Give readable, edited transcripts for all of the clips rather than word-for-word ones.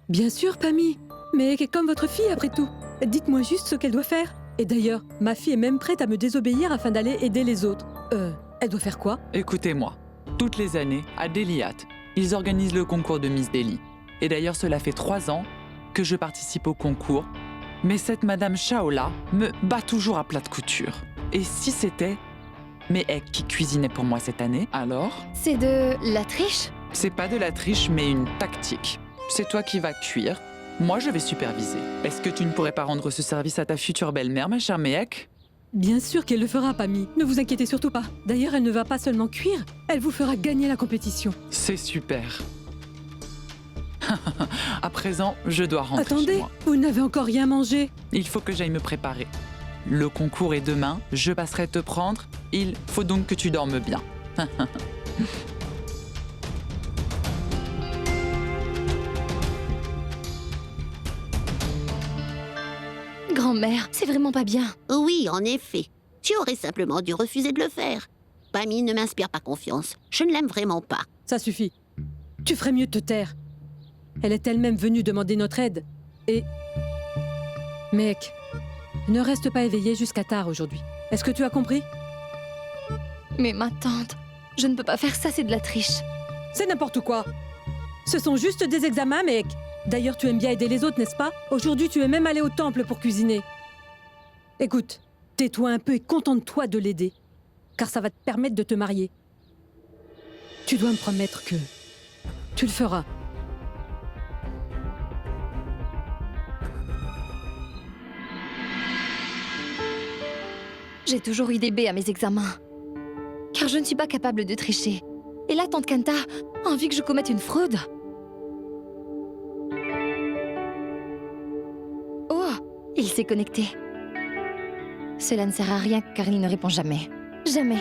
Bien sûr, Pammy. Mais elle est comme votre fille, après tout. Dites-moi juste ce qu'elle doit faire. Et d'ailleurs, ma fille est même prête à me désobéir afin d'aller aider les autres. Elle doit faire quoi? Écoutez-moi, toutes les années, à Deliat, ils organisent le concours de Miss Delhi. Et d'ailleurs, cela fait 3 ans que je participe au concours. Mais cette Madame Shaola me bat toujours à plat de couture. Et si c'était Mehek qui cuisinait pour moi cette année, alors? C'est de la triche? C'est pas de la triche, mais une tactique. C'est toi qui vas cuire. Moi, je vais superviser. Est-ce que tu ne pourrais pas rendre ce service à ta future belle-mère, ma chère Mehek? Bien sûr qu'elle le fera, Pammy. Ne vous inquiétez surtout pas. D'ailleurs, elle ne va pas seulement cuire, elle vous fera gagner la compétition. C'est super. À présent, je dois rentrer chez Attendez, moi. vous n'avez encore rien mangé. Il faut que j'aille me préparer. Le concours est demain, je passerai te prendre. Il faut donc que tu dormes bien. Grand-mère, c'est vraiment pas bien. Oui, en effet. Tu aurais simplement dû refuser de le faire. Pammy ne m'inspire pas confiance. Je ne l'aime vraiment pas. Ça suffit. Tu ferais mieux de te taire. Elle est elle-même venue demander notre aide. Et... Mec, ne reste pas éveillé jusqu'à tard aujourd'hui. Est-ce que tu as compris? Mais ma tante, je ne peux pas faire ça, c'est de la triche. C'est n'importe quoi. Ce sont juste des examens, mec. D'ailleurs, tu aimes bien aider les autres, n'est-ce pas? Aujourd'hui, tu es même allé au temple pour cuisiner. Écoute, tais-toi un peu et contente-toi de l'aider. Car ça va te permettre de te marier. Tu dois me promettre que... tu le feras. J'ai toujours eu des B à mes examens. Car je ne suis pas capable de tricher. Et là, tante Kanta a envie que je commette une fraude. Oh, il s'est connecté. Cela ne sert à rien car il ne répond jamais. Jamais.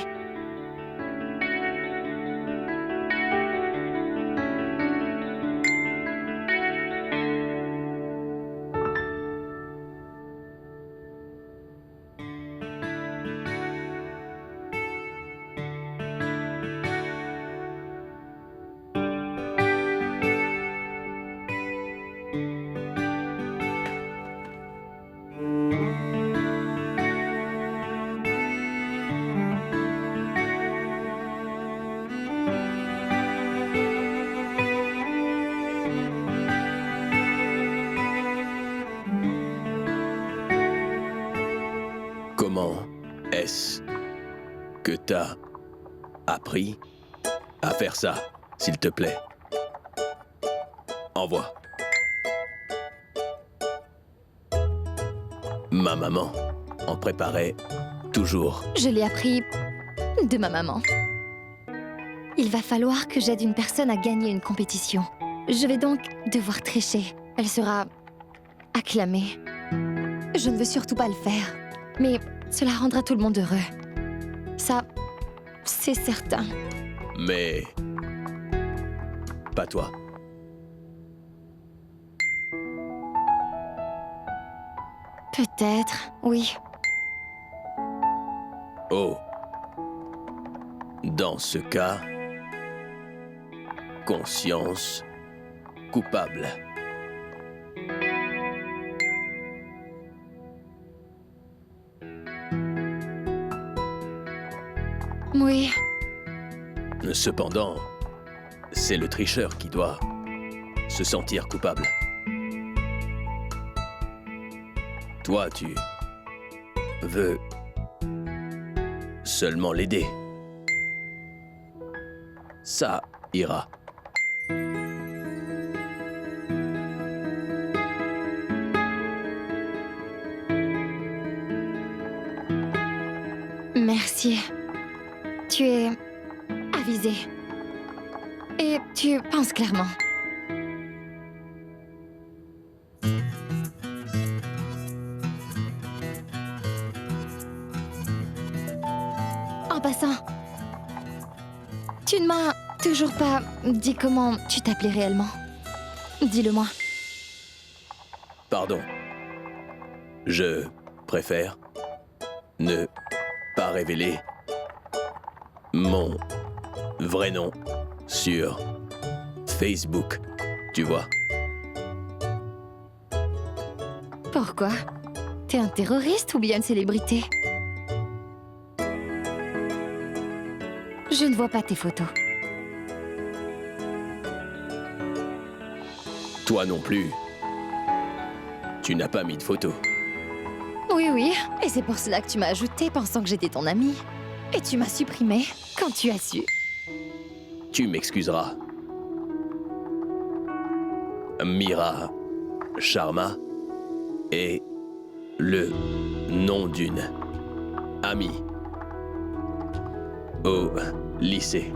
Comment est-ce que t'as appris à faire ça, s'il te plaît? Envoie. Ma maman en préparait toujours. Je l'ai appris de ma maman. Il va falloir que j'aide une personne à gagner une compétition. Je vais donc devoir tricher. Elle sera acclamée. Je ne veux surtout pas le faire. Mais cela rendra tout le monde heureux. Ça, c'est certain. Mais... pas toi. Peut-être, oui. Oh. Dans ce cas... conscience coupable. Oui. Cependant, c'est le tricheur qui doit se sentir coupable. Toi, tu veux seulement l'aider. Ça ira. Merci. Tu es avisé. Et tu penses clairement. En passant, tu ne m'as toujours pas dit comment tu t'appelais réellement. Dis-le-moi. Pardon. Je préfère ne pas révéler mon vrai nom sur Facebook, tu vois. Pourquoi? T'es un terroriste ou bien une célébrité? Je ne vois pas tes photos. Toi non plus. Tu n'as pas mis de photo. Oui, oui, et c'est pour cela que tu m'as ajouté pensant que j'étais ton ami. Et tu m'as supprimé quand tu as su. Tu m'excuseras. Mira Sharma est le nom d'une amie au lycée.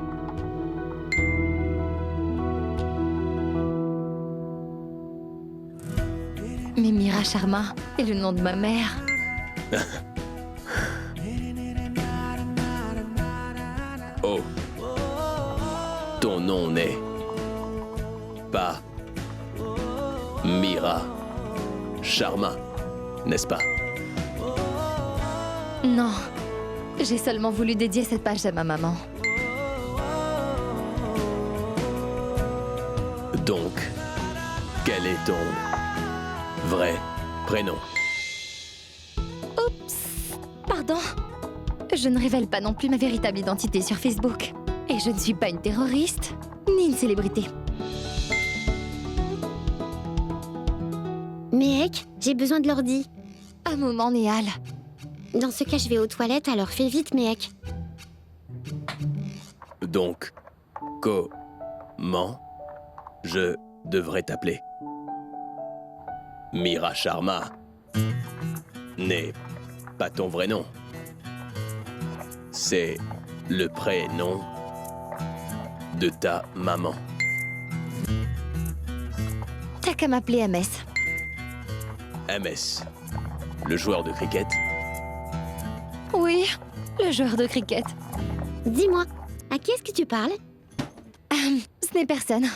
Mais Mira Sharma est le nom de ma mère. Oh. Ton nom n'est pas Mira Sharma, n'est-ce pas? Non, j'ai seulement voulu dédier cette page à ma maman. Donc, quel est ton vrai prénom? Oups, pardon. Je ne révèle pas non plus ma véritable identité sur Facebook. Et je ne suis pas une terroriste, ni une célébrité. Mehek, j'ai besoin de l'ordi. Un moment, Néal. Dans ce cas, je vais aux toilettes, alors fais vite, Mehek. Donc, comment je devrais t'appeler? Mira Sharma n'est pas ton vrai nom. C'est le prénom de ta maman. T'as qu'à m'appeler MS. MS, le joueur de cricket. Oui, le joueur de cricket. Dis-moi, à qui est-ce que tu parles? Ce n'est personne.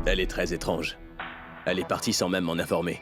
Elle est très étrange. Elle est partie sans même m'en informer.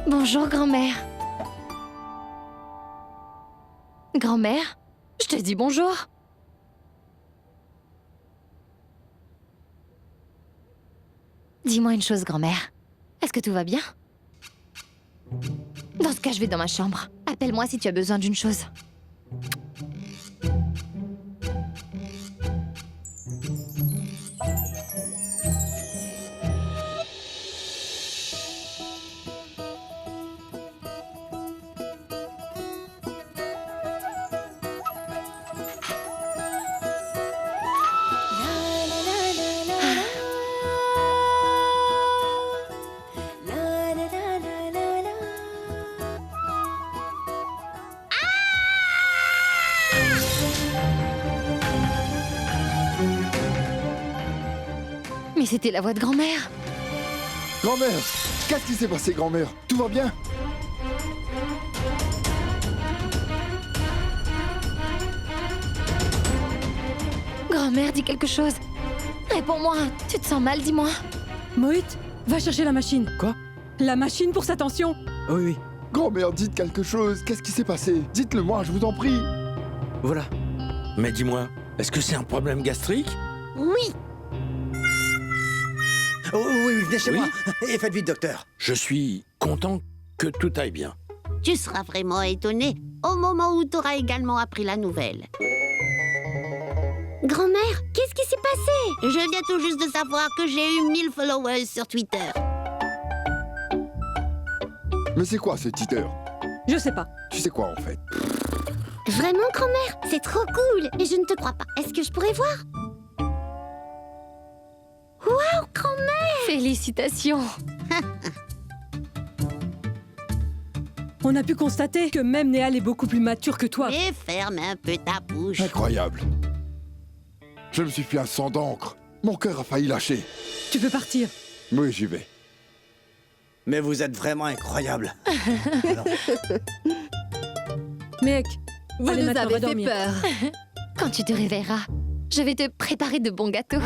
Bonjour, grand-mère. Grand-mère, je te dis bonjour. Dis-moi une chose, grand-mère. Est-ce que tout va bien? Dans ce cas, je vais dans ma chambre. Appelle-moi si tu as besoin d'une chose. Mais c'était la voix de grand-mère. Grand-mère, qu'est-ce qui s'est passé, grand-mère? Tout va bien? Grand-mère, dis quelque chose. Réponds-moi. Tu te sens mal, dis-moi. Mohit, va chercher la machine. Quoi? La machine pour sa tension. Oui, oui, Grand-mère, dites quelque chose. Qu'est-ce qui s'est passé? Dites-le moi, je vous en prie. voilà. Mais dis-moi, est-ce que c'est un problème gastrique? Oui, Oh, oui, venez chez Oui. moi. Et faites vite, docteur. Je suis content que tout aille bien. tu seras vraiment étonné au moment où tu auras également appris la nouvelle. Grand-mère, qu'est-ce qui s'est passé? Je viens tout juste de savoir que j'ai eu 1000 followers sur Twitter. Mais c'est quoi ce Twitter? Je sais pas. Tu sais quoi, en fait? Vraiment, grand-mère? C'est trop cool. Et je ne te crois pas. Est-ce que je pourrais voir? Waouh, grand-mère! Félicitations. On a pu constater que même Néal est beaucoup plus mature que toi. Et ferme un peu ta bouche. Incroyable. Je me suis fait un sang d'encre. Mon cœur a failli lâcher. Tu peux partir. Oui, j'y vais. Mais vous êtes vraiment incroyable. Mec, Vous allez, nous maintenant, avez va fait dormir. peur. Quand tu te réveilleras, je vais te préparer de bons gâteaux.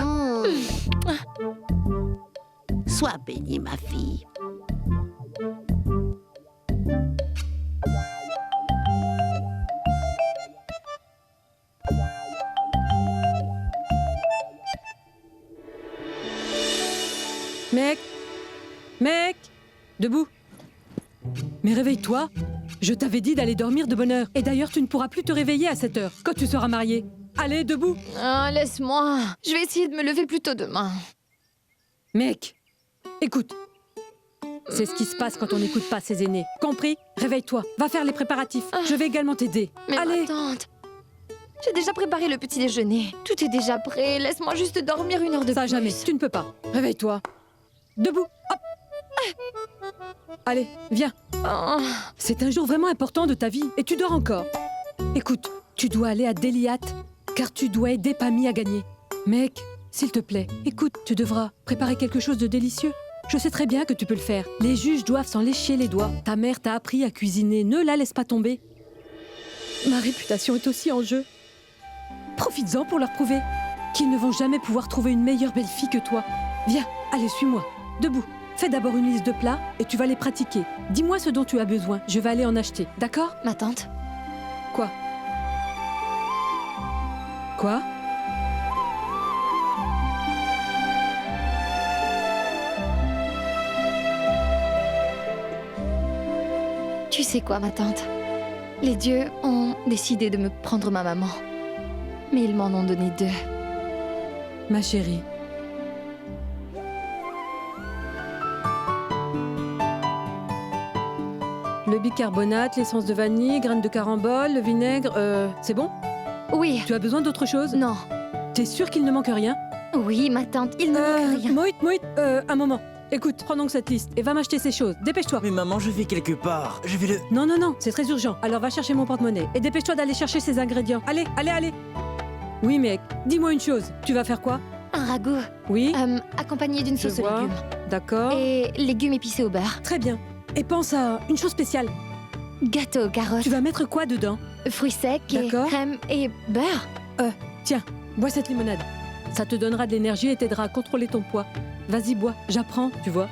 Sois bénie, ma fille. Mec, debout. Mais réveille-toi. Je t'avais dit d'aller dormir de bonne heure. Et d'ailleurs, tu ne pourras plus te réveiller à cette heure, quand tu seras marié. Allez, debout. Ah, laisse-moi. Je vais essayer de me lever plus tôt demain. Mec, écoute. C'est ce qui se passe quand on n'écoute pas ses aînés. Compris? Réveille-toi. Va faire les préparatifs. Je vais également t'aider. Mais Allez. ma tante, j'ai déjà préparé le petit déjeuner. Tout est déjà prêt. Laisse-moi juste dormir 1 heure de Ça, plus. jamais. Tu ne peux pas. Réveille-toi. Debout. Hop. Allez, viens. Oh. C'est un jour vraiment important de ta vie et tu dors encore. Écoute, tu dois aller à Deliat car tu dois aider Pammy à gagner. Mec, s'il te plaît, écoute, tu devras préparer quelque chose de délicieux. Je sais très bien que tu peux le faire. Les juges doivent s'en lécher les doigts. Ta mère t'a appris à cuisiner, ne la laisse pas tomber. Ma réputation est aussi en jeu. Profites-en pour leur prouver qu'ils ne vont jamais pouvoir trouver une meilleure belle-fille que toi. Viens, allez, suis-moi. Debout. Fais d'abord une liste de plats et tu vas les pratiquer. Dis-moi ce dont tu as besoin. Je vais aller en acheter, d'accord? Ma tante, Quoi? Quoi? tu sais quoi, ma tante? Les dieux ont décidé de me prendre ma maman. Mais ils m'en ont donné 2. Ma chérie. Le bicarbonate, l'essence de vanille, graines de carambole, le vinaigre, c'est bon? Oui. Tu as besoin d'autre chose? Non. T'es sûre qu'il ne manque rien? Oui, ma tante, il ne manque rien. Moït, un moment. Écoute, prends donc cette liste et va m'acheter ces choses. Dépêche-toi. Mais maman, je vais quelque part. Je vais le... Non, c'est très urgent. Alors va chercher mon porte-monnaie et dépêche-toi d'aller chercher ces ingrédients. Allez. Oui, mec, dis-moi une chose. Tu vas faire quoi? Un ragoût, Oui, accompagné d'une je sauce aux vois. légumes. D'accord. Et légumes épicés au beurre. Très bien. Et pense à une chose spéciale. Gâteau aux carottes. Tu vas mettre quoi dedans? Fruits secs et D'accord. crème et beurre. Tiens, bois cette limonade. Ça te donnera de l'énergie et t'aidera à contrôler ton poids. Vas-y, bois. J'apprends, tu vois.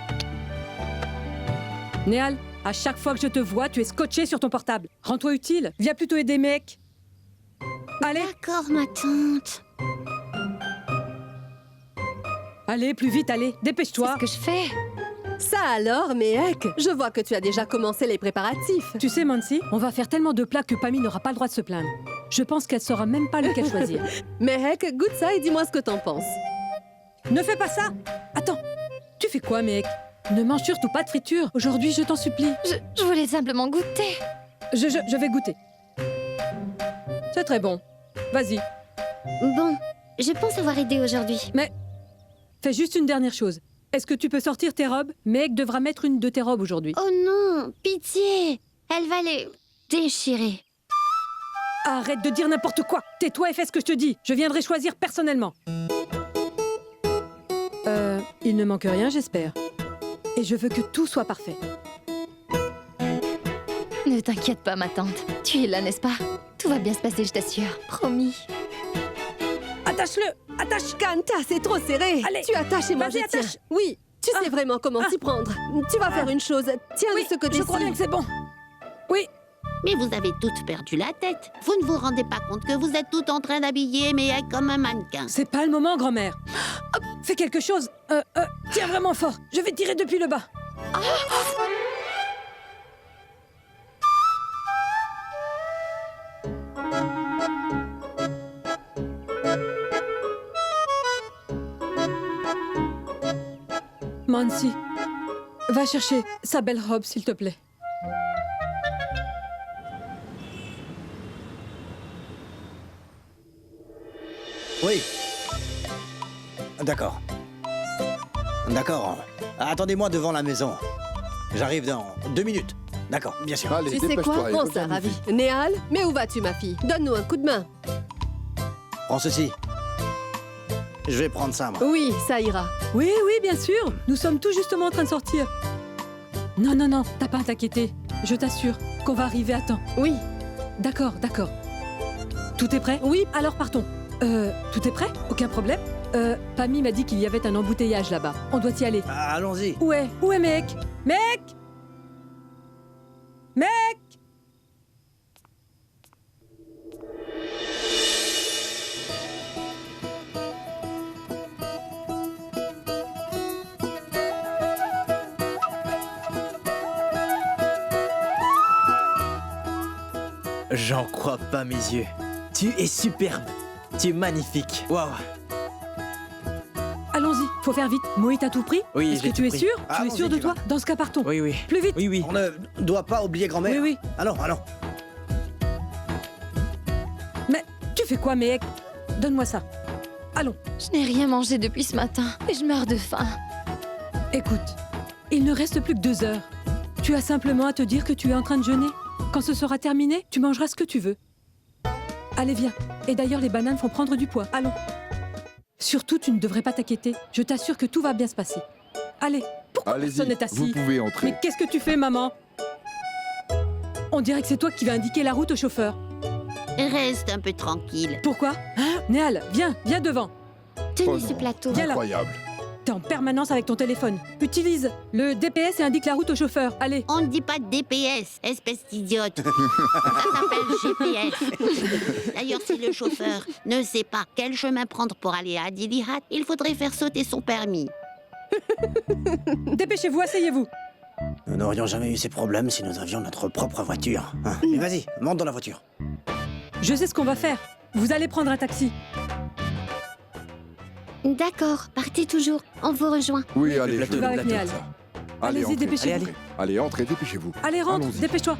Néal, à chaque fois que je te vois, tu es scotché sur ton portable. Rends-toi utile. Viens plutôt aider mec. Allez, D'accord, ma tante. allez, plus vite, allez. C'est Dépêche-toi. ce que je fais. Ça alors, Méhek, je vois que tu as déjà commencé les préparatifs. Tu sais, Mansi, on va faire tellement de plats que Pammy n'aura pas le droit de se plaindre. Je pense qu'elle saura même pas lequel choisir. Méhek, goûte ça et dis-moi ce que t'en penses. Ne fais pas ça. Attends, tu fais quoi, mec? Ne mange surtout pas de friture. Aujourd'hui, je t'en supplie. Je voulais simplement goûter. Je vais goûter. C'est très bon. Vas-y. Bon, je pense avoir aidé aujourd'hui. Fais juste une dernière chose. Est-ce que tu peux sortir tes robes? Meg devra mettre une de tes robes aujourd'hui. Oh non, pitié. Elle va les déchirer. Arrête de dire n'importe quoi. Tais-toi et fais ce que je te dis. Je viendrai choisir personnellement. Il ne manque rien, j'espère. Et je veux que tout soit parfait. Ne t'inquiète pas, ma tante. Tu es là, n'est-ce pas? Tout va bien se passer, je t'assure. Promis. Attache-le! Attache! Kanta, c'est trop serré. Allez, tu attaches et moi je vas-y, tiens. attache. Oui, tu sais vraiment comment t'y prendre. Tu vas faire une chose. Tiens Oui, de ce côté-ci. je crois bien que c'est bon. Oui, Mais vous avez toutes perdu la tête. Vous ne vous rendez pas compte que vous êtes toutes en train d'habiller Méhek comme un mannequin. c'est pas le moment, grand-mère. Hop, fais quelque chose. Tiens vraiment fort. Je vais tirer depuis le bas. Mansi, va chercher sa belle robe, s'il te plaît. Oui. D'accord. D'accord. Attendez-moi devant la maison. J'arrive dans 2 minutes. D'accord, bien sûr. Allez, Tu sais dépêche-toi. quoi? et On reviens sera ravis. vite. Néal, mais où vas-tu, ma fille? Donne-nous un coup de main. Prends ceci. Je vais prendre ça, moi. Oui, ça ira. Oui, oui, bien sûr. Nous sommes tout justement en train de sortir. Non, non, non, t'as pas à t'inquiéter. Je t'assure qu'on va arriver à temps. Oui, D'accord, d'accord. Tout est prêt? oui. Alors partons. Tout est prêt? Aucun problème? Pammy m'a dit qu'il y avait un embouteillage là-bas. On doit y aller. Allons-y. Où est mec? Mec? Mec? J'en crois pas mes yeux. Tu es superbe. Tu es magnifique. Waouh. Allons-y, faut faire vite. Moïse à tout prix? Oui, Est-ce j'ai que tu tout es pris. sûr? Tu es Allons-y, sûr de tu toi? vas. Dans ce cas, partons. Oui, oui. Plus vite. Oui, oui. On ne doit pas oublier grand-mère. Oui, oui. Allons, allons. Mais tu fais quoi, mec? Donne-moi ça. Allons. Je n'ai rien mangé depuis ce matin et je meurs de faim. Écoute, il ne reste plus que 2 heures. Tu as simplement à te dire que tu es en train de jeûner. Quand ce sera terminé, tu mangeras ce que tu veux. Allez, viens. Et d'ailleurs, les bananes font prendre du poids. Allons. Surtout, tu ne devrais pas t'inquiéter. Je t'assure que tout va bien se passer. Allez, pourquoi personne Allez-y, n'est assis? vous pouvez entrer. Mais qu'est-ce que tu fais, maman? On dirait que c'est toi qui vas indiquer la route au chauffeur. Reste un peu tranquille. Pourquoi? Hein? Néal, viens devant. Tenez Oh ce non. plateau. Viens là. Incroyable. T'es en permanence avec ton téléphone. Utilise le DPS et indique la route au chauffeur. Allez. On ne dit pas DPS, espèce d'idiote. Ça s'appelle GPS. D'ailleurs, si le chauffeur ne sait pas quel chemin prendre pour aller à Dilihat, il faudrait faire sauter son permis. Dépêchez-vous, asseyez-vous. Nous n'aurions jamais eu ces problèmes si nous avions notre propre voiture. Hein. Mais vas-y, monte dans la voiture. Je sais ce qu'on va faire. Vous allez prendre un taxi. D'accord, partez toujours. On vous rejoint. Oui, allez, plateau, je le vais plateau. mettre ça. Allez, Allez-y, entrez. dépêchez-vous. Allez, Allez, entrez, dépêchez-vous. Allez, rentre, Allons-y. dépêche-toi.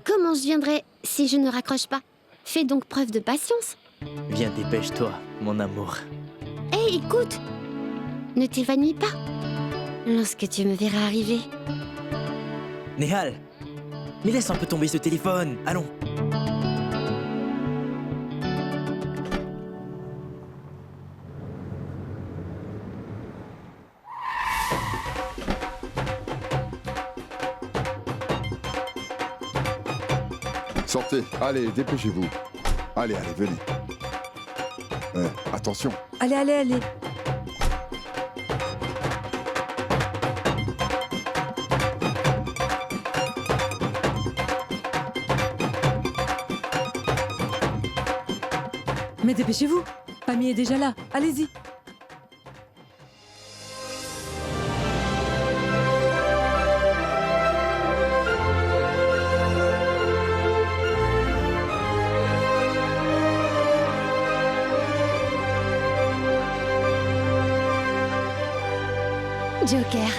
Comment je viendrai si je ne raccroche pas? Fais donc preuve de patience. Viens, dépêche-toi, mon amour. Hé, écoute! Ne t'évanouis pas. Lorsque tu me verras arriver. Néhal, mais laisse un peu tomber ce téléphone. Allons. Sortez. Allez, dépêchez-vous. Allez, venez. Attention. Allez, allez, allez. Mais dépêchez-vous. Pammy est déjà là. Allez-y. Joker.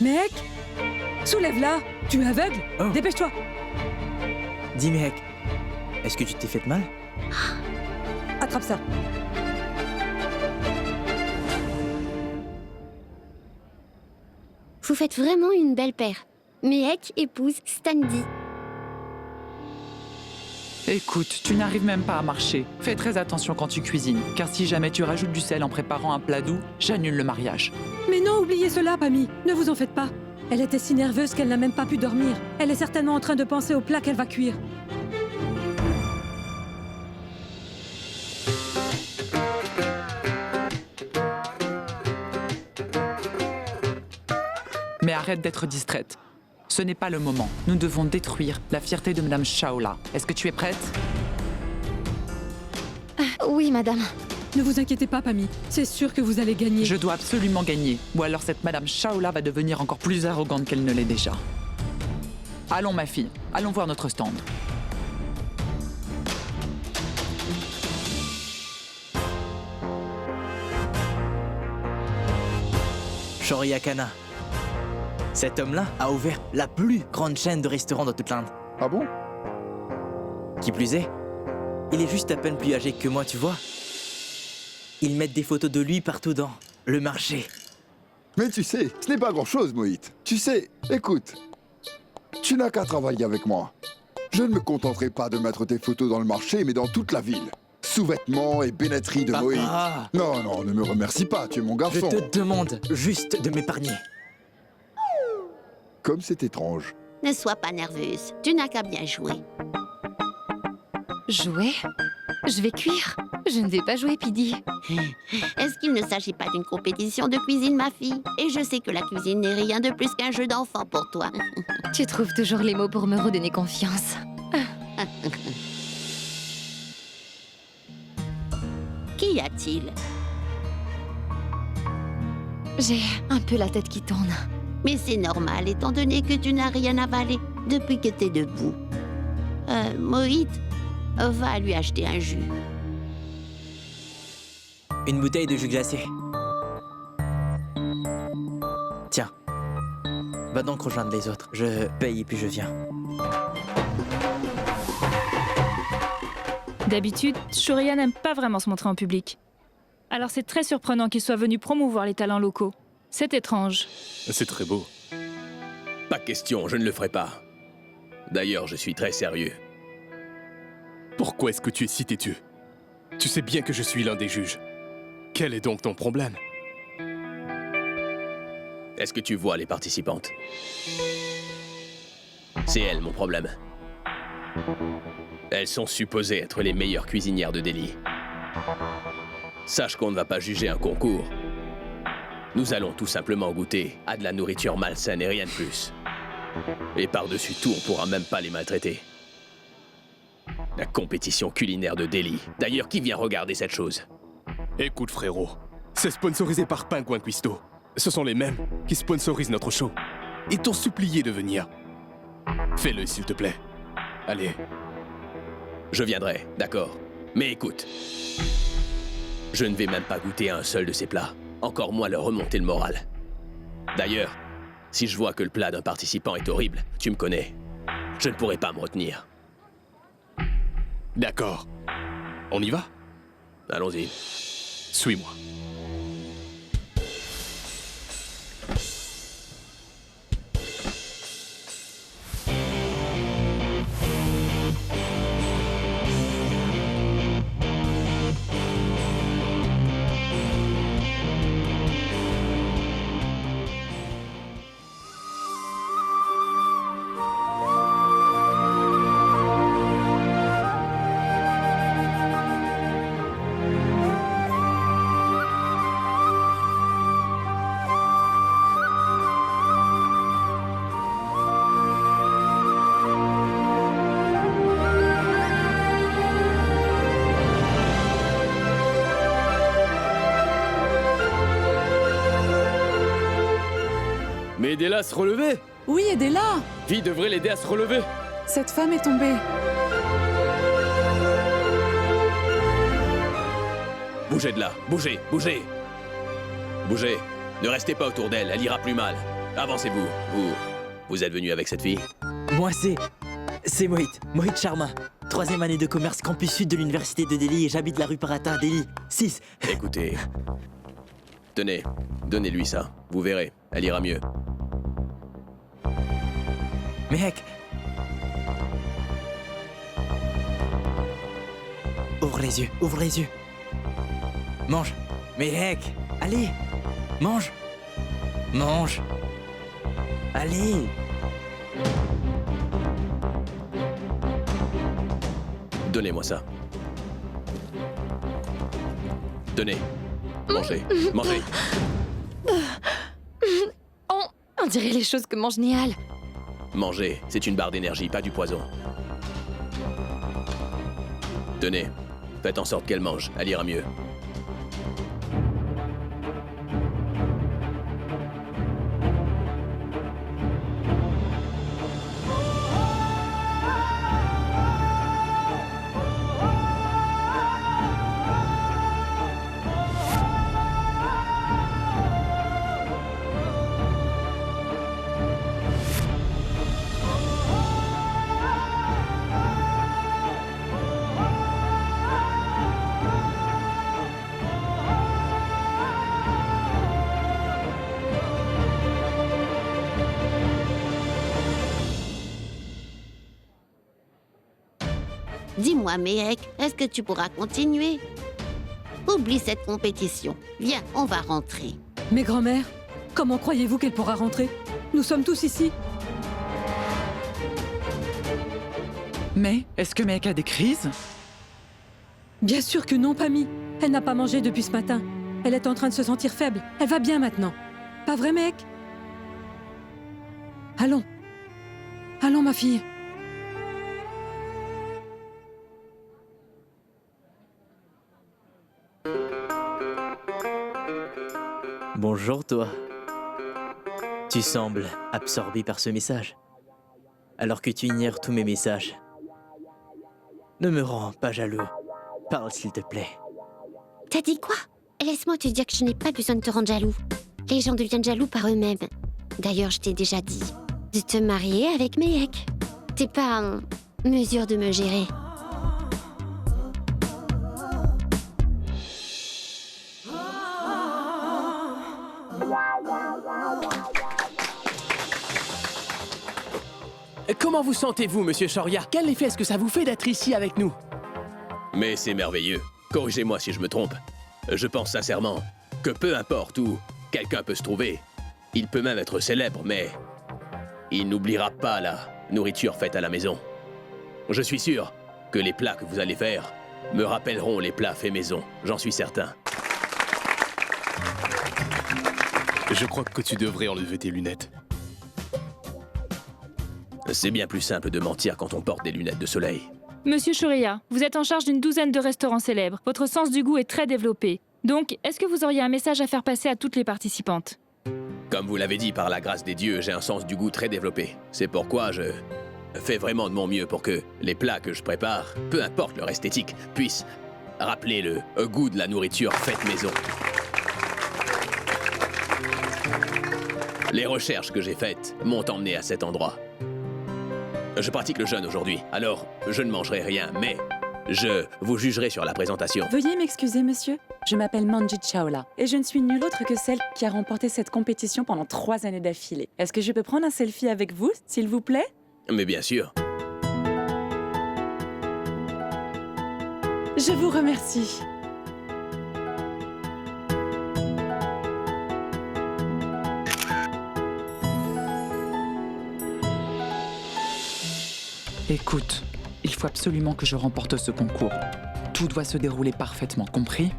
Mec, soulève-la. Tu es aveugle? Oh. Dépêche-toi. Dis, mec, est-ce que tu t'es fait mal? Attrape ça. Vous faites vraiment une belle paire. Mehek épouse Stanley. Écoute, tu n'arrives même pas à marcher. Fais très attention quand tu cuisines, car si jamais tu rajoutes du sel en préparant un plat doux, j'annule le mariage. Mais non, oubliez cela, Pammy. Ne vous en faites pas. Elle était si nerveuse qu'elle n'a même pas pu dormir. Elle est certainement en train de penser au plat qu'elle va cuire. Mais arrête d'être distraite. Ce n'est pas le moment. Nous devons détruire la fierté de Madame Shaola. Est-ce que tu es prête? Oui, madame. Ne vous inquiétez pas, Pammy. C'est sûr que vous allez gagner. Je dois absolument gagner, ou alors cette Madame Shaola va devenir encore plus arrogante qu'elle ne l'est déjà. Allons, ma fille, allons voir notre stand. Shoryakana. Cet homme-là a ouvert la plus grande chaîne de restaurants dans toute l'Inde. Ah bon? Qui plus est, il est juste à peine plus âgé que moi, tu vois. Ils mettent des photos de lui partout dans le marché. Mais tu sais, ce n'est pas grand-chose, Moït. Tu sais, écoute, tu n'as qu'à travailler avec moi. Je ne me contenterai pas de mettre tes photos dans le marché, mais dans toute la ville. Sous-vêtements et bénetterie de Papa. Moït. Non, non, ne me remercie pas, tu es mon Je garçon. te demande juste de m'épargner. Comme c'est étrange. Ne sois pas nerveuse. Tu n'as qu'à bien jouer. Jouer? Je vais cuire. Je ne vais pas jouer, Pidi. Est-ce qu'il ne s'agit pas d'une compétition de cuisine, ma fille? Et je sais que la cuisine n'est rien de plus qu'un jeu d'enfant pour toi. Tu trouves toujours les mots pour me redonner confiance. Qu'y a-t-il? J'ai un peu la tête qui tourne. Mais c'est normal, étant donné que tu n'as rien avalé depuis que t'es debout. Moït, va lui acheter un jus. Une bouteille de jus glacé. Tiens, va donc rejoindre les autres. Je paye et puis je viens. D'habitude, Shoriya n'aime pas vraiment se montrer en public. Alors c'est très surprenant qu'il soit venu promouvoir les talents locaux. C'est étrange. C'est très beau. Pas question, je ne le ferai pas. D'ailleurs, je suis très sérieux. Pourquoi est-ce que tu es si têtu? Tu sais bien que je suis l'un des juges. Quel est donc ton problème? Est-ce que tu vois les participantes? C'est elles mon problème. Elles sont supposées être les meilleures cuisinières de Delhi. Sache qu'on ne va pas juger un concours. Nous allons tout simplement goûter à de la nourriture malsaine et rien de plus. Et par-dessus tout, on pourra même pas les maltraiter. La compétition culinaire de Delhi. D'ailleurs, qui vient regarder cette chose? Écoute frérot, c'est sponsorisé par Pingouin Cuisto. Ce sont les mêmes qui sponsorisent notre show. Ils t'ont supplié de venir. Fais-le s'il te plaît. Allez. Je viendrai, d'accord. Mais écoute, je ne vais même pas goûter à un seul de ces plats. Encore moins leur remonter le moral. D'ailleurs, si je vois que le plat d'un participant est horrible, tu me connais. Je ne pourrai pas me retenir. D'accord. On y va? Allons-y. Suis-moi. Mais aidez-la à se relever! Oui, aidez-la! Vi devrait l'aider à se relever! Cette femme est tombée. Bougez de là! Bougez! Bougez! Bougez! Ne restez pas autour d'elle, elle ira plus mal. Avancez-vous. Vous êtes venu avec cette fille? Moi, c'est Moït. Moït Sharma. 3e année de commerce campus sud de l'université de Delhi et j'habite la rue Parata, Delhi. 6. Écoutez. Tenez, donnez-lui ça. Vous verrez, elle ira mieux. Mec. Ouvre les yeux, ouvre les yeux. Mange. Mec, allez. Mange. Mange. Allez. Donnez-moi ça. Tenez. Mangez. Mangez. On dirait les choses que mange Néal. Mangez. C'est une barre d'énergie, pas du poison. Tenez. Faites en sorte qu'elle mange. Elle ira mieux. Dis-moi, Méhek, est-ce que tu pourras continuer? Oublie cette compétition. Viens, on va rentrer. Mais grand-mère, comment croyez-vous qu'elle pourra rentrer? Nous sommes tous ici. Mais est-ce que Mehek a des crises? Bien sûr que non, Pammy. Elle n'a pas mangé depuis ce matin. Elle est en train de se sentir faible. Elle va bien maintenant. Pas vrai, Mehek? Allons. Allons, ma fille. Bonjour toi. Tu sembles absorbé par ce message, alors que tu ignores tous mes messages. Ne me rends pas jaloux. Parle s'il te plaît. T'as dit quoi? Laisse-moi te dire que je n'ai pas besoin de te rendre jaloux. Les gens deviennent jaloux par eux-mêmes. D'ailleurs, je t'ai déjà dit de te marier avec Méhek. T'es pas en mesure de me gérer. Comment vous sentez-vous, monsieur Shoria? Quel effet est-ce que ça vous fait d'être ici avec nous? Mais c'est merveilleux. Corrigez-moi si je me trompe. Je pense sincèrement que peu importe où quelqu'un peut se trouver, il peut même être célèbre, mais il n'oubliera pas la nourriture faite à la maison. Je suis sûr que les plats que vous allez faire me rappelleront les plats faits maison, j'en suis certain. Je crois que tu devrais enlever tes lunettes. C'est bien plus simple de mentir quand on porte des lunettes de soleil. Monsieur Shoria, vous êtes en charge d'une douzaine de restaurants célèbres. Votre sens du goût est très développé. Donc, est-ce que vous auriez un message à faire passer à toutes les participantes? Comme vous l'avez dit, par la grâce des dieux, j'ai un sens du goût très développé. C'est pourquoi je fais vraiment de mon mieux pour que les plats que je prépare, peu importe leur esthétique, puissent rappeler le goût de la nourriture faite maison. Les recherches que j'ai faites m'ont emmené à cet endroit. Je pratique le jeûne aujourd'hui, alors je ne mangerai rien, mais je vous jugerai sur la présentation. Veuillez m'excuser, monsieur. Je m'appelle Manjit Chawla et je ne suis nulle autre que celle qui a remporté cette compétition pendant 3 années d'affilée. Est-ce que je peux prendre un selfie avec vous, s'il vous plaît? Mais bien sûr. Je vous remercie. Écoute, il faut absolument que je remporte ce concours. Tout doit se dérouler parfaitement, compris?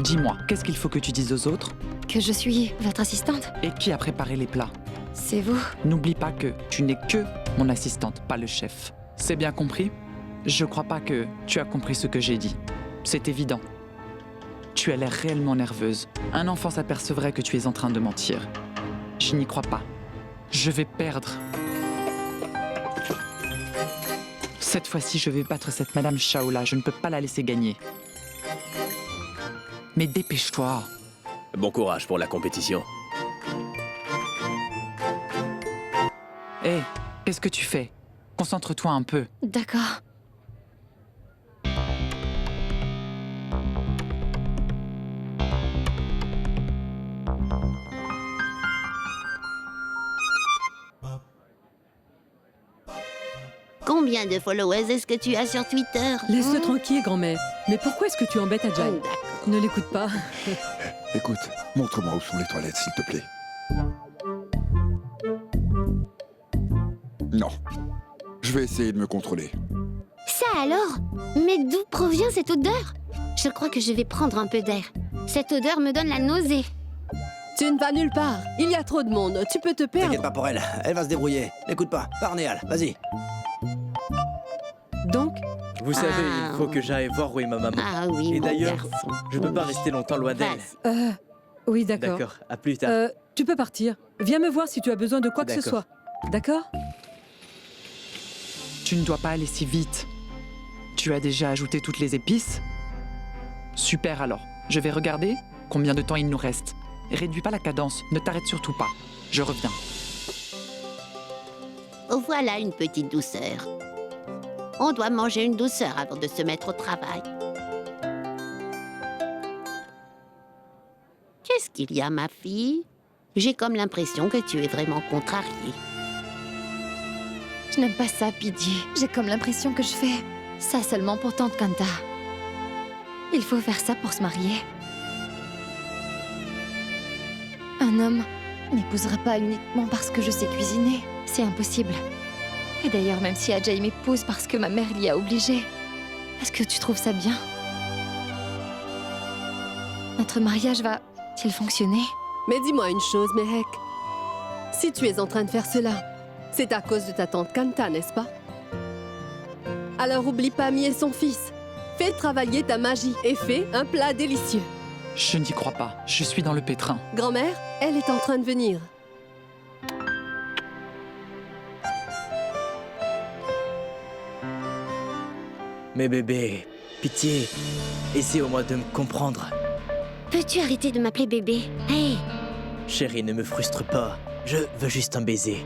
Dis-moi, qu'est-ce qu'il faut que tu dises aux autres? Que je suis votre assistante? Et qui a préparé les plats? C'est vous. N'oublie pas que tu n'es que mon assistante, pas le chef. C'est bien compris? Je crois pas que tu as compris ce que j'ai dit. C'est évident. Tu as l'air réellement nerveuse. Un enfant s'apercevrait que tu es en train de mentir. Je n'y crois pas. Je vais perdre. Cette fois-ci, je vais battre cette Madame Chawla. Je ne peux pas la laisser gagner. Mais dépêche-toi. Bon courage pour la compétition. Hé, qu'est-ce que tu fais? Concentre-toi un peu. D'accord. Combien de followers est-ce que tu as sur Twitter? Laisse-le tranquille, grand-mère. Mais pourquoi est-ce que tu embêtes Ajay? Ne l'écoute pas. Écoute, montre-moi où sont les toilettes, s'il te plaît. Non. Je vais essayer de me contrôler. Ça alors? Mais d'où provient cette odeur? Je crois que je vais prendre un peu d'air. Cette odeur me donne la nausée. Tu ne vas nulle part. Il y a trop de monde. Tu peux te perdre. T'inquiète pas pour elle. Elle va se débrouiller. N'écoute pas. Pars, Néal. Vas-y. Donc, Vous savez, il faut que j'aille voir où est ma maman. Ah oui, Et mon d'ailleurs, garçon. je peux pas rester longtemps loin d'elle. oui, d'accord. D'accord, à plus tard. Tu peux partir. Viens me voir si tu as besoin de quoi que ce D'accord. soit. D'accord? Tu ne dois pas aller si vite. Tu as déjà ajouté toutes les épices? Super alors. Je vais regarder combien de temps il nous reste. Réduis pas la cadence, ne t'arrête surtout pas. Je reviens. Voilà une petite douceur. On doit manger une douceur avant de se mettre au travail. Qu'est-ce qu'il y a, ma fille? J'ai comme l'impression que tu es vraiment contrariée. Je n'aime pas ça, Pidgey. J'ai comme l'impression que je fais ça seulement pour tante Kanta. Il faut faire ça pour se marier. Un homme m'épousera pas uniquement parce que je sais cuisiner. C'est impossible. Et d'ailleurs, même si Ajay m'épouse parce que ma mère l'y a obligé, est-ce que tu trouves ça bien? Notre mariage va-t-il fonctionner? Mais dis-moi une chose, Mehek. Si tu es en train de faire cela, c'est à cause de ta tante Kanta, n'est-ce pas? Alors oublie pas Mie et son fils. Fais travailler ta magie et fais un plat délicieux. Je n'y crois pas. Je suis dans le pétrin. Grand-mère, elle est en train de venir. Mais bébé, pitié, essaie au moins de me comprendre. Peux-tu arrêter de m'appeler bébé? Hey, Chérie, ne me frustre pas. Je veux juste un baiser.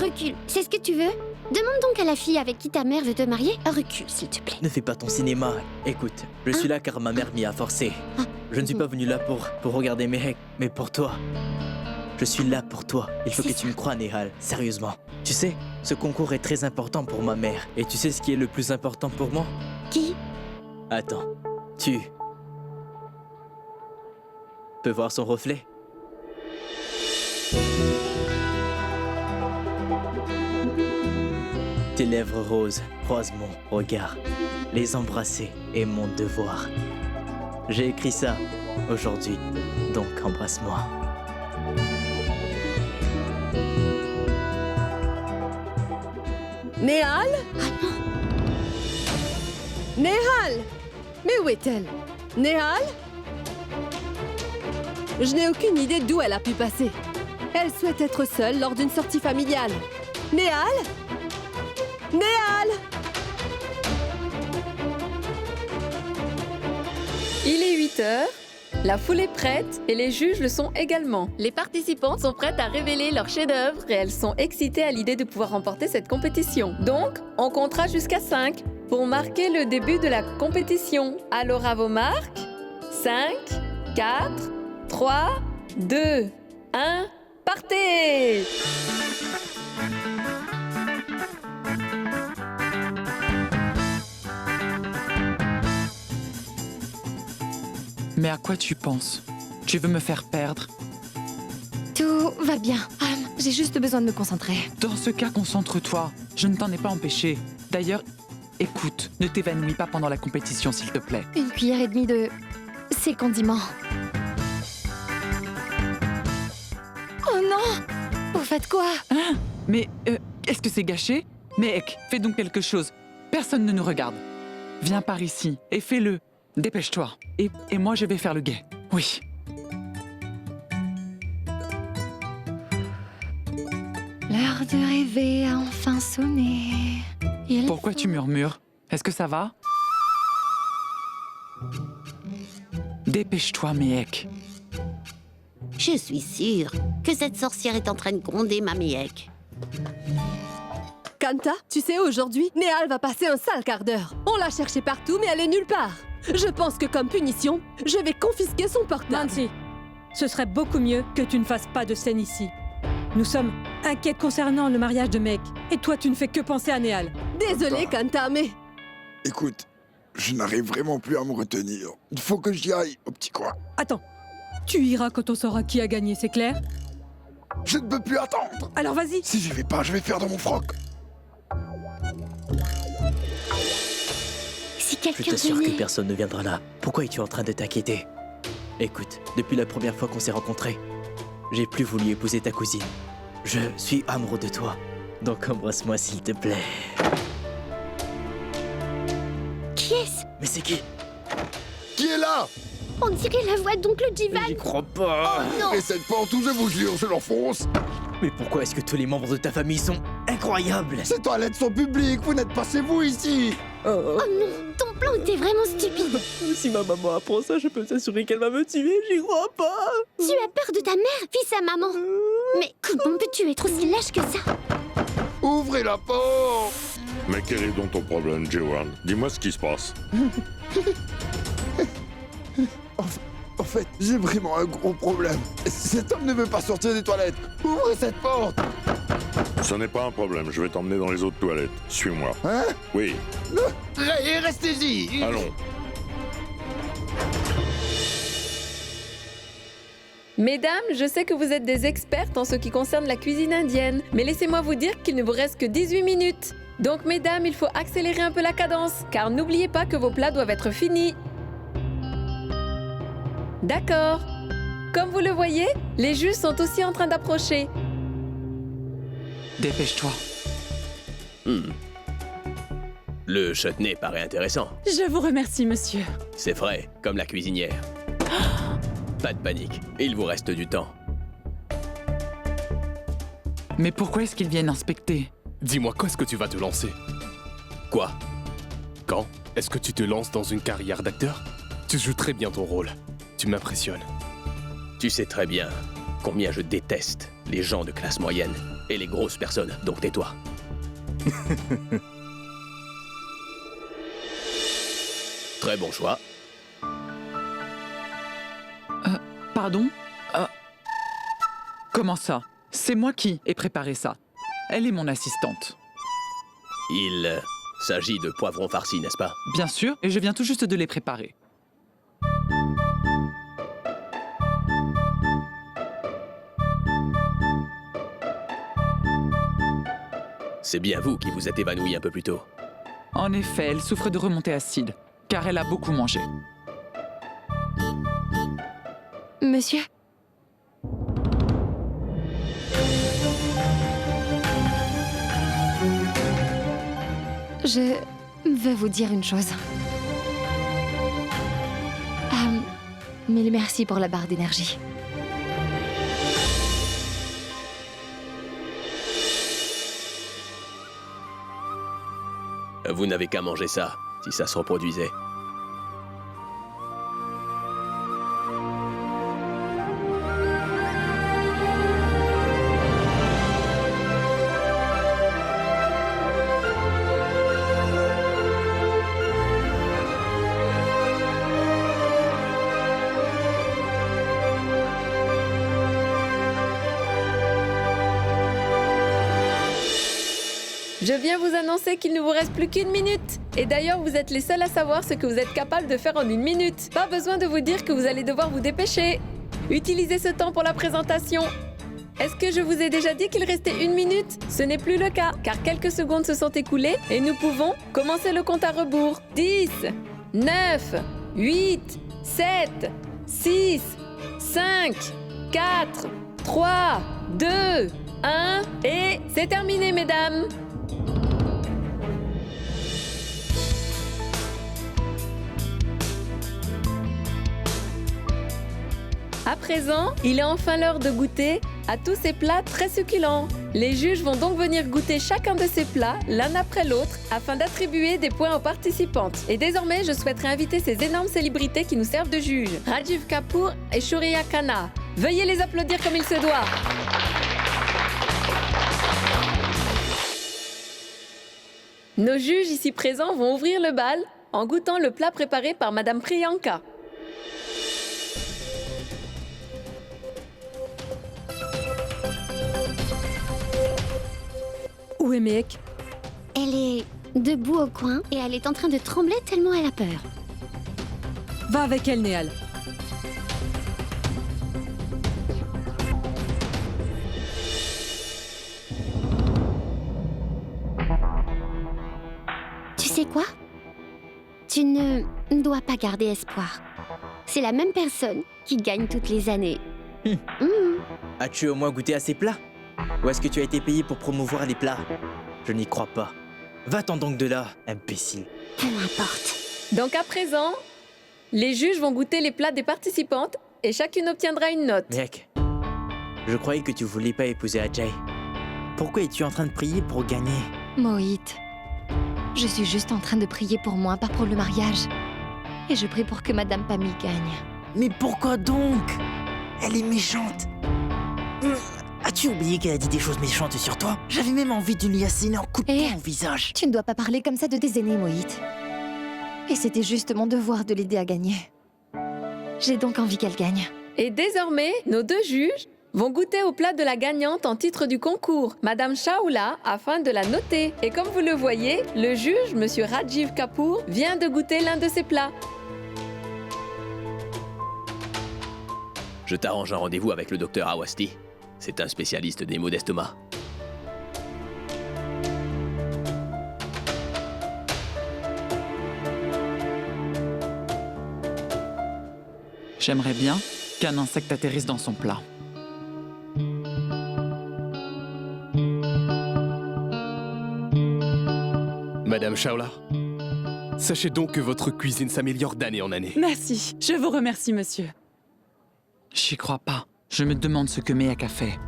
recule. C'est ce que tu veux? Demande donc à la fille avec qui ta mère veut te marier. Recule, s'il te plaît. Ne fais pas ton cinéma. Écoute, je suis là car ma mère m'y a forcé. Je ne suis pas venu là pour regarder Mehek, mais pour toi. Je suis là pour toi. Il faut que tu me crois, Nehal. Sérieusement. Tu sais, ce concours est très important pour ma mère. Et tu sais ce qui est le plus important pour moi? Qui? Attends. Tu peux voir son reflet? Tes lèvres roses croisent mon regard. Les embrasser est mon devoir. J'ai écrit ça aujourd'hui, donc embrasse-moi. Néhal? Néhal! Mais où est-elle? Néhal? Je n'ai aucune idée d'où elle a pu passer. Elle souhaite être seule lors d'une sortie familiale. Néhal? Néhal! Il est 8 heures, la foule est prête et les juges le sont également. Les participantes sont prêtes à révéler leur chef-d'œuvre et elles sont excitées à l'idée de pouvoir remporter cette compétition. Donc, on comptera jusqu'à 5 pour marquer le début de la compétition. Alors à vos marques, 5, 4, 3, 2, 1, partez! Mais à quoi tu penses? Tu veux me faire perdre? Tout va bien. J'ai juste besoin de me concentrer. Dans ce cas, concentre-toi. Je ne t'en ai pas empêché. D'ailleurs, écoute, ne t'évanouis pas pendant la compétition, s'il te plaît. Une cuillère et demie de ces condiments. Oh non! Vous faites quoi? Hein? Mais, est-ce que c'est gâché? Mec, fais donc quelque chose. Personne ne nous regarde. Viens par ici et fais-le. Dépêche-toi. Et moi, je vais faire le guet. Oui. L'heure de rêver a enfin sonné. Pourquoi tu murmures? Est-ce que ça va? Dépêche-toi, Mehek. Je suis sûre que cette sorcière est en train de gronder ma Mehek. Kanta, tu sais, aujourd'hui, Néhal va passer un sale quart d'heure. On l'a cherchée partout, mais elle est nulle part. Je pense que comme punition, je vais confisquer son portable. Nancy, ce serait beaucoup mieux que tu ne fasses pas de scène ici. Nous sommes inquiets concernant le mariage de Meg. Et toi, tu ne fais que penser à Néhal. Désolée, Kanta, mais... Écoute, je n'arrive vraiment plus à me retenir. Il faut que j'y aille, au petit coin. Attends, tu iras quand on saura qui a gagné, c'est clair? Je ne peux plus attendre. Alors vas-y. Si j'y vais pas, je vais faire dans mon froc. Si Je quelqu'un t'assure que venait... personne ne viendra là. Pourquoi es-tu en train de t'inquiéter? Écoute, depuis la première fois qu'on s'est rencontrés, j'ai plus voulu épouser ta cousine. Je suis amoureux de toi. Donc embrasse-moi s'il te plaît. Qui est-ce? Mais c'est qui? Qui est là? On dirait la voix d'oncle Jivan. J'y crois pas. Oh non. Et cette porte où je vous jure, je l'enfonce. Mais pourquoi est-ce que tous les membres de ta famille sont incroyables? Ces toilettes sont publiques, vous n'êtes pas chez vous ici. Oh non, ton plan était vraiment stupide. Si ma maman apprend ça, je peux t'assurer qu'elle va me tuer, j'y crois pas. Tu as peur de ta mère, fils à maman. Mais comment peux-tu être aussi lâche que ça? Ouvrez la porte. Mais quel est donc ton problème, J1? Dis-moi ce qui se passe. En fait, j'ai vraiment un gros problème. Cet homme ne veut pas sortir des toilettes. Ouvrez cette porte. Ce n'est pas un problème, je vais t'emmener dans les autres toilettes. Suis-moi. Hein? Oui. Restez-y. Allons. Mesdames, je sais que vous êtes des expertes en ce qui concerne la cuisine indienne, mais laissez-moi vous dire qu'il ne vous reste que 18 minutes. Donc mesdames, il faut accélérer un peu la cadence, car n'oubliez pas que vos plats doivent être finis. D'accord. Comme vous le voyez, les juges sont aussi en train d'approcher. Dépêche-toi. Le chutney paraît intéressant. Je vous remercie, monsieur. C'est vrai, comme la cuisinière. Pas de panique, il vous reste du temps. Mais pourquoi est-ce qu'ils viennent inspecter? Dis-moi, quand est-ce que tu vas te lancer? Quoi? Quand? Est-ce que tu te lances dans une carrière d'acteur? Tu joues très bien ton rôle. Tu m'impressionnes. Tu sais très bien combien je déteste les gens de classe moyenne et les grosses personnes, donc tais-toi. Très bon choix. Pardon? Comment ça? C'est moi qui ai préparé ça. Elle est mon assistante. Il s'agit de poivrons farcis, n'est-ce pas? Bien sûr, et je viens tout juste de les préparer. C'est bien vous qui vous êtes évanoui un peu plus tôt. En effet, elle souffre de remontée acide, car elle a beaucoup mangé. Monsieur? Je veux vous dire une chose. Mille merci pour la barre d'énergie. Vous n'avez qu'à manger ça, si ça se reproduisait. Je viens vous annoncer qu'il ne vous reste plus qu'une minute. Et d'ailleurs, vous êtes les seuls à savoir ce que vous êtes capable de faire en une minute. Pas besoin de vous dire que vous allez devoir vous dépêcher. Utilisez ce temps pour la présentation. Est-ce que je vous ai déjà dit qu'il restait une minute? Ce n'est plus le cas, car quelques secondes se sont écoulées et nous pouvons commencer le compte à rebours. 10, 9, 8, 7, 6, 5, 4, 3, 2, 1... Et c'est terminé, mesdames. À présent, il est enfin l'heure de goûter à tous ces plats très succulents. Les juges vont donc venir goûter chacun de ces plats, l'un après l'autre, afin d'attribuer des points aux participantes. Et désormais, je souhaiterais inviter ces énormes célébrités qui nous servent de juges, Rajiv Kapoor et Shuriya Khanna. Veuillez les applaudir comme il se doit. Nos juges ici présents vont ouvrir le bal en goûtant le plat préparé par Madame Priyanka. Où est Mehek? Elle est debout au coin et elle est en train de trembler tellement elle a peur. Va avec elle, Néal. dois pas garder espoir. C'est la même personne qui gagne toutes les années. As-tu au moins goûté à ces plats? Ou est-ce que tu as été payé pour promouvoir les plats? Je n'y crois pas. Va-t'en donc de là, imbécile. Peu importe. Donc à présent, les juges vont goûter les plats des participantes et chacune obtiendra une note. Mec, je croyais que tu voulais pas épouser Ajay. Pourquoi es-tu en train de prier pour gagner? Mohit, je suis juste en train de prier pour moi, pas pour le mariage. Et je prie pour que Madame Pami gagne. Mais pourquoi donc? Elle est méchante. As-tu oublié qu'elle a dit des choses méchantes sur toi? J'avais même envie de lui asséner un coup de poing au visage. Tu ne dois pas parler comme ça de tes aînés, Mohit. Et c'était juste mon devoir de l'aider à gagner. J'ai donc envie qu'elle gagne. Et désormais, nos deux juges vont goûter au plat de la gagnante en titre du concours, Madame Chawla, afin de la noter. Et comme vous le voyez, le juge, Monsieur Rajiv Kapoor, vient de goûter l'un de ses plats. Je t'arrange un rendez-vous avec le docteur Awasti. C'est un spécialiste des maux d'estomac. J'aimerais bien qu'un insecte atterrisse dans son plat. Madame Chawla, sachez donc que votre cuisine s'améliore d'année en année. Merci, je vous remercie, monsieur. J'y crois pas. Je me demande ce que Mehek a fait.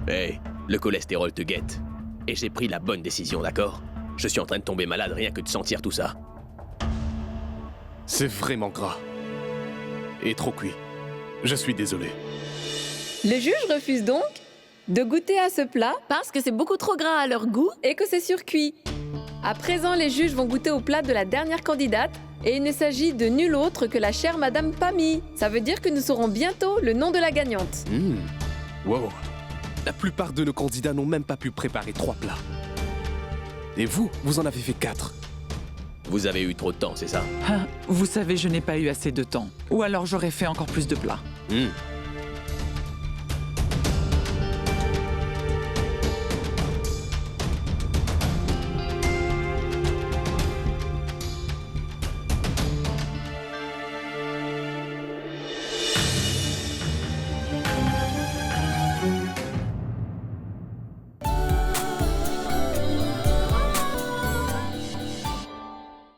Hey, le cholestérol te guette. Et j'ai pris la bonne décision, d'accord? Je suis en train de tomber malade rien que de sentir tout ça. C'est vraiment gras. Et trop cuit. Je suis désolé. Le juge refuse donc de goûter à ce plat parce que c'est beaucoup trop gras à leur goût et que c'est surcuit. À présent, les juges vont goûter au plat de la dernière candidate et il ne s'agit de nulle autre que la chère Madame Pami. Ça veut dire que nous saurons bientôt le nom de la gagnante. Wow. La plupart de nos candidats n'ont même pas pu préparer 3 plats. Et vous, vous en avez fait 4. Vous avez eu trop de temps, c'est ça? Ah, vous savez, je n'ai pas eu assez de temps. Ou alors j'aurais fait encore plus de plats.